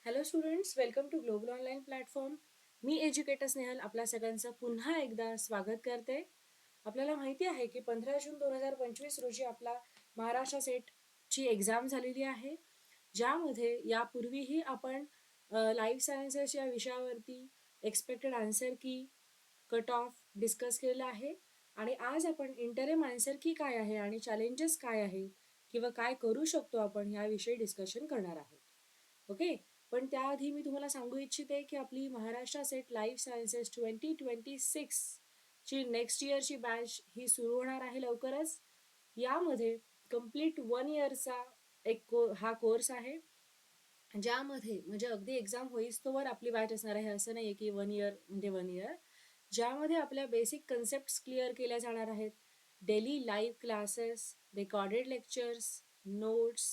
Hello students, welcome to global online platform. मी educator Snehal आपल्या सगळ्यांचं पुन्हा एकदा स्वागत करते. आपल्याला माहिती आहे की 15 जून 2025 रोजी आपला महाराष्ट्र सेटची एक्झाम झालेली आहे, ज्यामध्ये यापूर्वीही आपण लाईफ सायन्सेस या विषयावरती एक्सपेक्टेड आन्सर की कट ऑफ डिस्कस केलेलं आहे. आणि आज आपण इंटरिम आन्सर की काय आहे आणि चॅलेंजेस काय आहे किंवा काय करू शकतो आपण याविषयी डिस्कशन करणार आहोत. ओके. पण त्याआधी मी तुम्हाला सांगू इच्छिते की आपली महाराष्ट्र सेट लाईफ सायन्सेस 2026 ची नेक्स्ट इयरची बॅच ही सुरू होणार आहे लवकरच. यामध्ये कम्प्लीट 1 इयरचा हा कोर्स आहे, ज्यामध्ये म्हणजे अगदी एक्झाम होईस्तोवर आपली बॅच असणार आहे. असं नाही आहे की 1 इयर म्हणजे 1 इयर, ज्यामध्ये आपल्या बेसिक कन्सेप्ट क्लिअर केल्या जाणार आहेत. Daily live classes, recorded lectures, notes,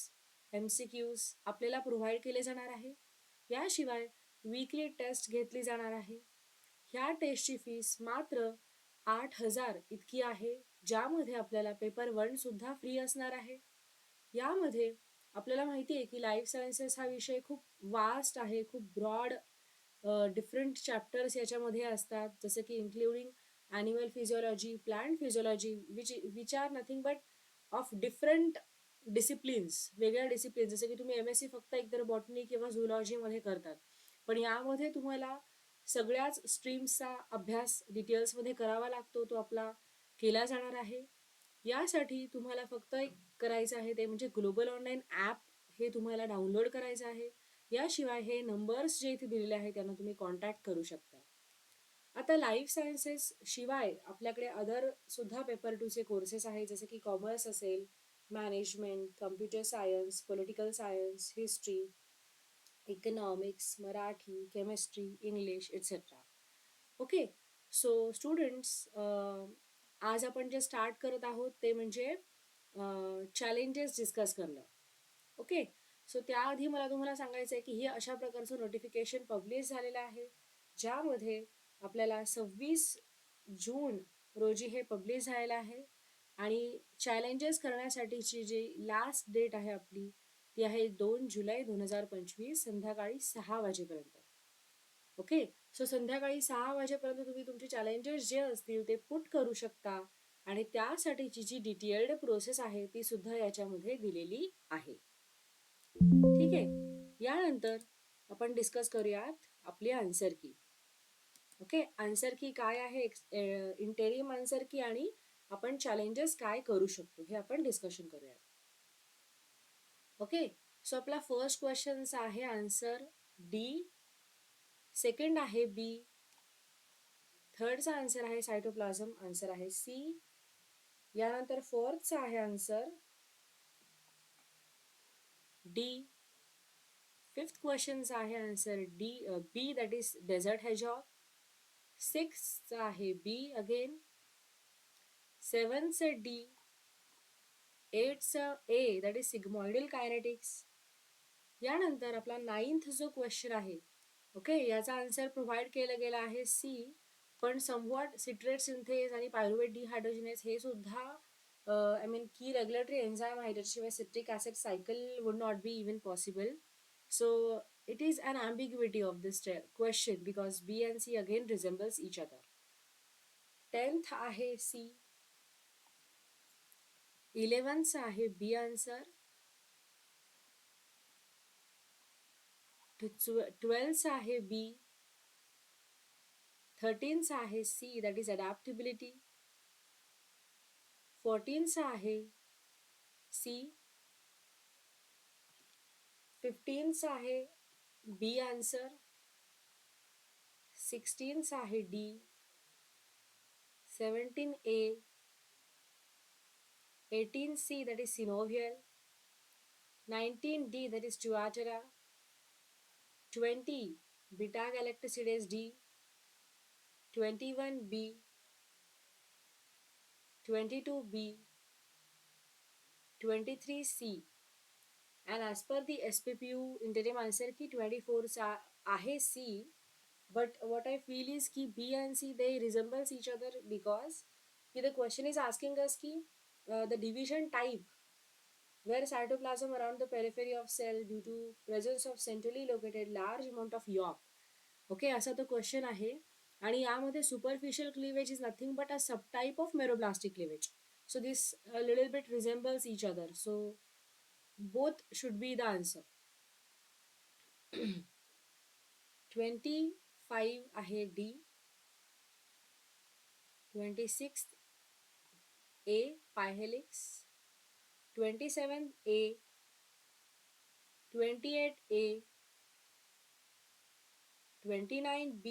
MCQs आपल्याला प्रोव्हाइड केले जाणार आहे. याशिवाय वीकली टेस्ट घेतली जाणार आहे. ह्या टेस्टची फीस मात्र 8,000 इतकी आहे, ज्यामध्ये आपल्याला पेपर 1 सुद्धा फ्री असणार आहे. यामध्ये आपल्याला माहिती आहे की लाईफ सायन्सेस हा विषय खूप वास्ट आहे, खूप ब्रॉड, डिफरंट चॅप्टर्स याच्यामध्ये असतात, जसं की including animal physiology, plant physiology, which are nothing but of different disciplines, वेगळ्या डिसिप्लिन्स. जसं की तुम्ही MSc फक्त एकतर बॉटनी किंवा झुलॉजीमध्ये करतात, पण यामध्ये तुम्हाला सगळ्याच स्ट्रीम्सचा अभ्यास डिटेल्समध्ये करावा लागतो, तो आपला केला जाणार आहे. यासाठी तुम्हाला फक्त एक करायचं आहे, ते म्हणजे ग्लोबल ऑनलाईन ॲप हे तुम्हाला डाउनलोड करायचं आहे. याशिवाय हे नंबर्स जे इथे दिलेले आहेत त्यांना तुम्ही कॉन्टॅक्ट करू शकता. आता लाईफ सायन्सेस शिवाय आपल्याकडे अदर सुद्धा पेपर 2चे कोर्सेस आहेत, जसे की कॉमर्स असेल, management, computer science, political science, history, economics, Marathi, chemistry, English etcetera. Okay. So students, आज आपण जे स्टार्ट करत आहोत ते म्हणजे चॅलेंजेस डिस्कस करणं. ओके. सो त्याआधी मला तुम्हाला सांगायचं आहे की हे अशा प्रकारचं नोटिफिकेशन पब्लिश झालेलं आहे, ज्यामध्ये आपल्याला 26 जून रोजी हे पब्लिश झालेलं आहे. आणि चॅलेंजेस करण्यासाठीची जी लास्ट डेट आहे आपली, ती आहे 2 जुलै 2025 संध्याकाळी 6 वाजेपर्यंत. ओके. सो संध्याकाळी 6 वाजेपर्यंत तुम्ही तुमचे चॅलेंजेस जे असतील ते पुट करू शकता, आणि त्यासाठीची जी डिटेल्ड प्रोसेस आहे ती सुद्धा याच्यामध्ये दिलेली आहे. ठीक आहे. यानंतर आपण डिस्कस करूयात आपली आन्सर की. ओके. आन्सर की काय आहे, इंटेरिम आन्सर की, आणि आपण चॅलेंजेस काय करू शकतो हे आपण डिस्कशन करूयात. ओके. सो आपला फर्स्ट क्वेश्चन आहे आन्सर डी, सेकंड आहे बी, थर्डचा आन्सर आहे सायटोप्लाझम, आन्सर आहे सी. यानंतर फोर्थचा आहे आन्सर डी. फिफ्थ क्वेश्चनचा आहे answer D, B, that is desert hedgehog. सिक्सचा आहे बी अगेन. सेवनचं डी. एटचं A, that is sigmoidal kinetics. यानंतर आपला नाइन्थ जो क्वेश्चन आहे, ओके, याचा आन्सर प्रोव्हाइड केलं गेला आहे सी, पण समवॉट सिट्रेट सिंथेस आणि पायरुवेट डिहायड्रोजिनेस हे सुद्धा आय मीन की रेग्युलेटरी एन्झाईम आहे, ज्याच्याशिवाय citric acid cycle would not be even possible. So it is an ambiguity of this question because B and C again resembles each other. 10th आहे C. 11th आहे B answer. 12th आहे B. 13th आहे C, that is adaptability. 14th आहे C. 15th आहे B answer. 16th आहे D. 17A. 18C, that is synovial. 19D, that is tuatera. 20 beta galactosidase D. 21B. 22B. 23C. and as per the SPPU interim answer की 24 आहे C. but what I feel is की B and C they resembles each other because the question is asking us की the division type where cytoplasm around the periphery of cell due to presence of centrally located large amount of yolk. Okay, असा तो question आहे. आणि यामध्ये superficial cleavage is nothing but a subtype of meroblastic cleavage. So this little bit resembles each other. So both should be the answer. 25 आहे D. 26 A pi helix. 27 A. 28 A. 29 B.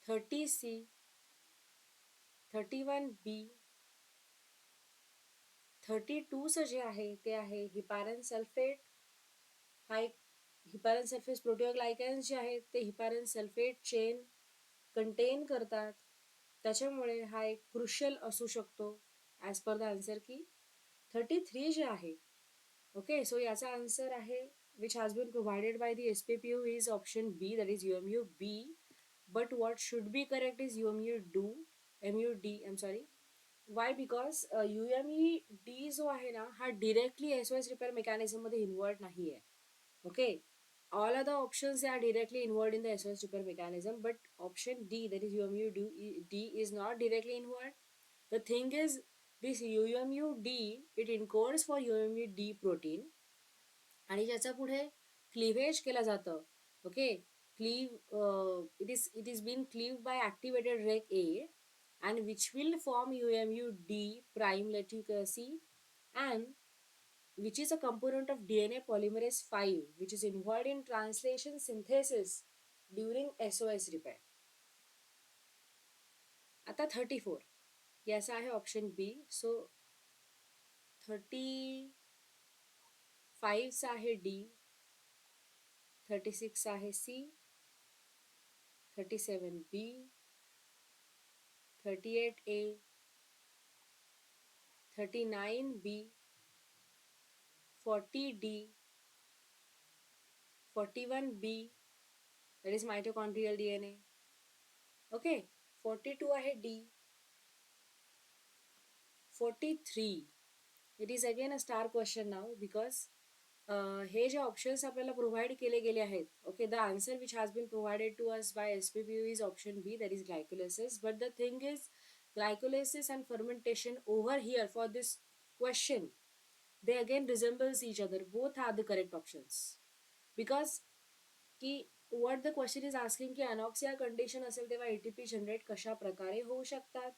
30 C. 31 B. 32 जे आहे ते आहे हिपारन sulphate. हा एक हिपारन sulphate प्रोटिओग्लायकन्स जे आहेत ते हिपारन सल्फेट चेन कंटेन करतात, त्याच्यामुळे हा एक क्रुशियल असू शकतो ॲज पर द आन्सर की 33 जे आहे. ओके, सो याचा आन्सर आहे which has been provided by the SPPU is option B, that is UMU B. But what should be correct is UMU MUD. Am sorry. Why? Because UMED जो आहे ना हा directly SOS repair मेकॅनिझममध्ये involved नाही आहे. Okay, all other options are directly involved in the SOS repair mechanism, but option D, that is UMUD, is not directly involved. The thing is, this UMUD, it encodes for UMUD protein आणि ज्याचा पुढे क्लिव्हेज केला जातं. Okay, it is being cleaved by activated rec A and which will form UMUD prime, let you see, and which is a component of DNA polymerase 5, which is involved in translation synthesis during SOS repair. आता 34 याचा आहे option बी. So 35 आहे D. 36 आहे C. 37 B. 38 A. 39 B. 40 D. 41 B, that is mitochondrial DNA. Okay, 42 आहे D. 43, it is again a star question now because हे जे options आपल्याला provide केले गेले आहेत. Okay, the answer which has been provided to us by SPPU is option B, that is glycolysis. But the thing is glycolysis and fermentation over here for this question, they again resembles each other. Both are the correct options because की what the question is asking की अनॉक्सिया condition असेल तेव्हा ATP generate कशा प्रकारे होऊ शकतात.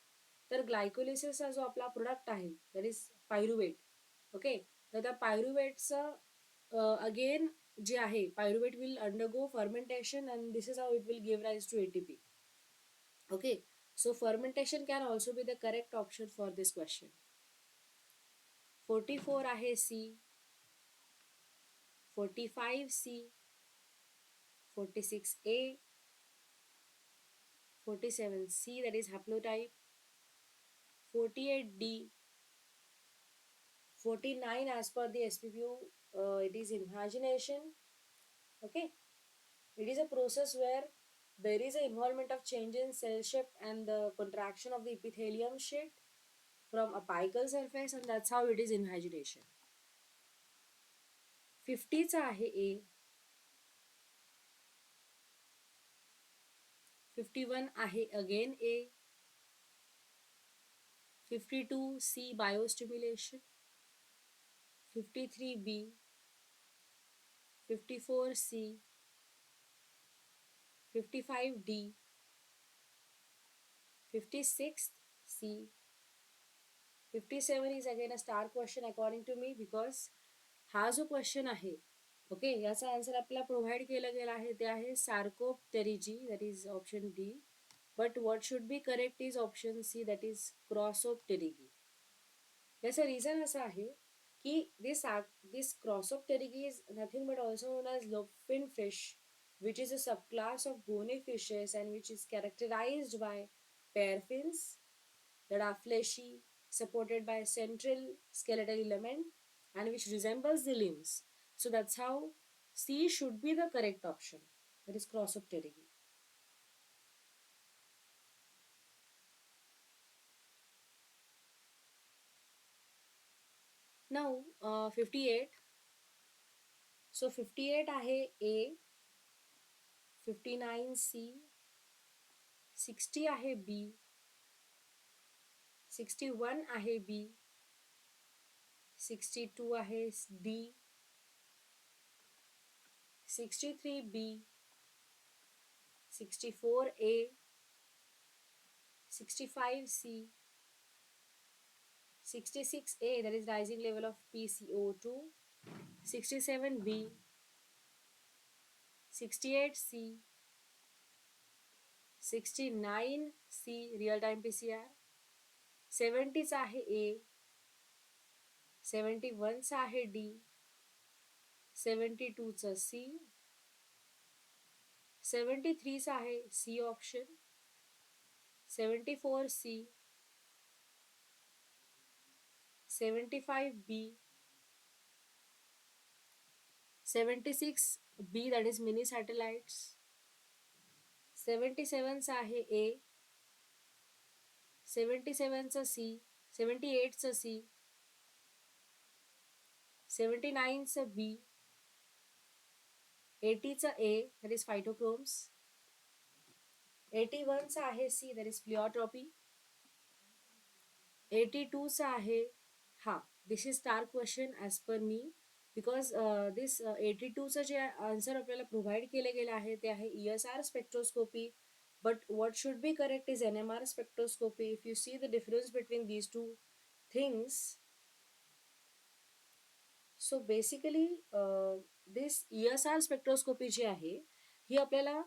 तर ग्लायकोलिसिसचा जो आपला प्रोडक्ट आहे दॅट इज पायरुवेट. ओके, तर त्या पायरुवेटचं अगेन जे आहे pyruvate will undergo fermentation and this is how it will give rise to ATP. Okay, so fermentation can also be the correct option for this question. 44 आहे C. 45 C. 46 A. 47 C, that is haplotype. 48 D. 49 as per the SPPU, it is invagination. Okay, it is a process where there is an involvement of change in cell shape and the contraction of the epithelium sheet from apical surface, and that's how it is invagination. 50 चा आहे A. 51 आहे again A. 52 C, biostimulation. 53 B. 54 C. 55 D. 56 C. 57 is again a star question according to me because हा जो question आहे okay याचा answer आपल्याला provide केला गेला आहे ते आहे sarcopterygii, that is option D. But what should be correct is option C, that is crossopterygii. याचं रिझन असं आहे की this crossopterygii is nothing but also known as lobefin fish, which is a subclass of bony fishes and which is characterized by pair fins that are fleshy, supported by a central skeletal element and which resembles the limbs. So that's how C should be the correct option, that is Crossopterygi. Now 58. So 58 आहे A, 59 C, 60 आहे B, 61 आहे B, 62 आहे D, 63 B, 64 A, 65 C, 66 A, that is rising level of PCO2, 67 B, 68 C, 69 C, real time PCR, 70 चा आहे A, 71 चा आहे D, 72 चा C, 73 चा आहे C option, 74 C, 75 B, 76 B, that is mini satellites, 77 चा आहे A, 77 चा C, 78 चा C, 79 चा B, 80 चा A, that is phytochromes, 81 चा आहे C, that is pleiotropy, 82 चा आहे this is star question as per me because this 82 चं जे आन्सर आपल्याला प्रोव्हाइड केले गेले आहे ते आहे ESR spectroscopy, but what should be correct is NMR spectroscopy. If you see the difference between these two things, so basically this ESR spectroscopy जी आहे ही आपल्याला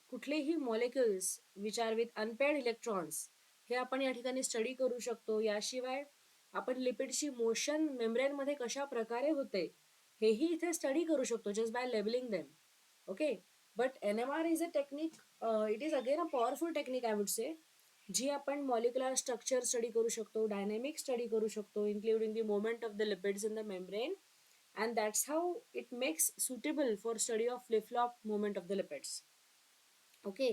कुठलेही molecules which are with unpaired electrons हे आपण या ठिकाणी स्टडी करू शकतो. याशिवाय आपण लिपिडची मोशन मेम्ब्रेनमध्ये कशा प्रकारे होते हेही इथे स्टडी करू शकतो just by labelling them. Okay, but NMR is a technique, it is again a powerful technique I would say, जी आपण मॉलिक्युलर स्ट्रक्चर स्टडी करू शकतो, डायनॅमिक स्टडी करू शकतो, including the moment of the lipids in the membrane, and that's how it makes suitable for study of flip-flop movement of the lipids. Okay,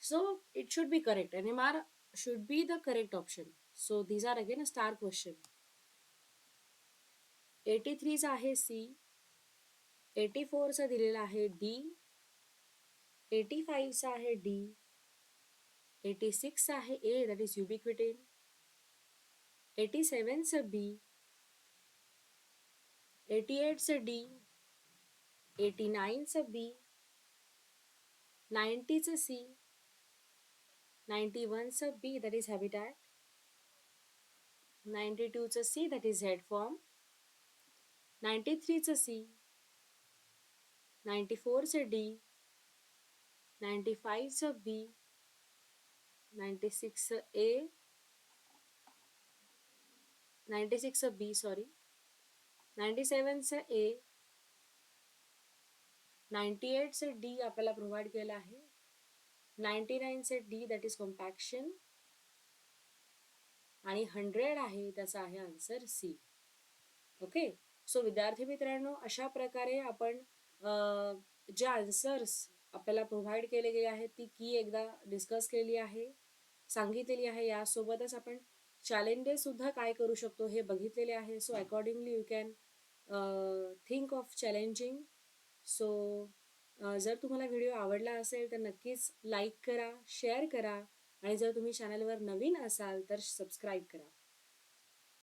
so it should be correct. NMR should be the correct option. So these are again a star question. 83 चा आहे C, 84 चा दिलेला आहे D, 85 चा आहे D, 86 चा आहे A, that is ubiquitin, 87 चा B, 88 चा D, 89 चा B, 90 चा C, 91 चा B, that is habitat, 92 चा C, that is head form, 93 चा C, 94 चा D, 95 चा B, 96 चा A, 96 चा B, sorry, 97 चा A, 98 चा D आपल्याला प्रोव्हाइड केला आहे, 99 चा D, that is compaction, आणि 100 आहे त्याचा आहे आन्सर C. ओके, सो विद्यार्थी मित्रांनो, अशा प्रकारे आपण जे आन्सर्स आपल्याला प्रोव्हाइड केले गेले आहेत ती की एकदा डिस्कस केली आहे, सांगितलेली आहे. यासोबतच आपण चॅलेंजेस सुद्धा काय करू शकतो हे बघितलेले आहे. So accordingly you can think of challenging. So जर तुम्हाला व्हिडिओ आवडला असेल तर नक्कीच लाईक करा, शेअर करा, आणि जर तुम्ही चॅनलवर नवीन असाल तर सबस्क्राईब करा.